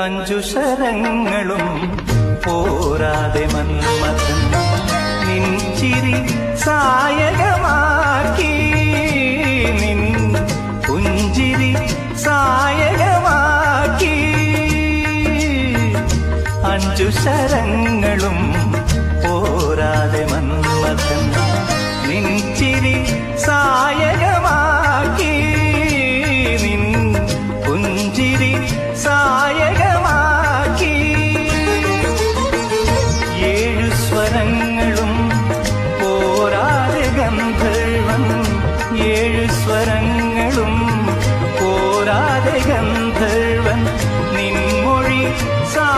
അഞ്ചു ശരങ്ങളും പോരാതെ മന്മഥൻ നിൻ ചിരി സായകമാക്കി, നിൻ പുഞ്ചിരി സായകമാക്കി. അഞ്ചു ശരങ്ങളും പോരാതെ മന്മഥൻ നിൻ ചിരി സായകമാക്കി, നിൻ പുഞ്ചിരി സായകമാക്കി. ഏഴു സ്വരങ്ങളും പോരാതെ ഗന്ധർവൻ, ഏഴു സ്വരങ്ങളും പോരാതെ ഗന്ധർവൻ നിൻമൊഴി സാ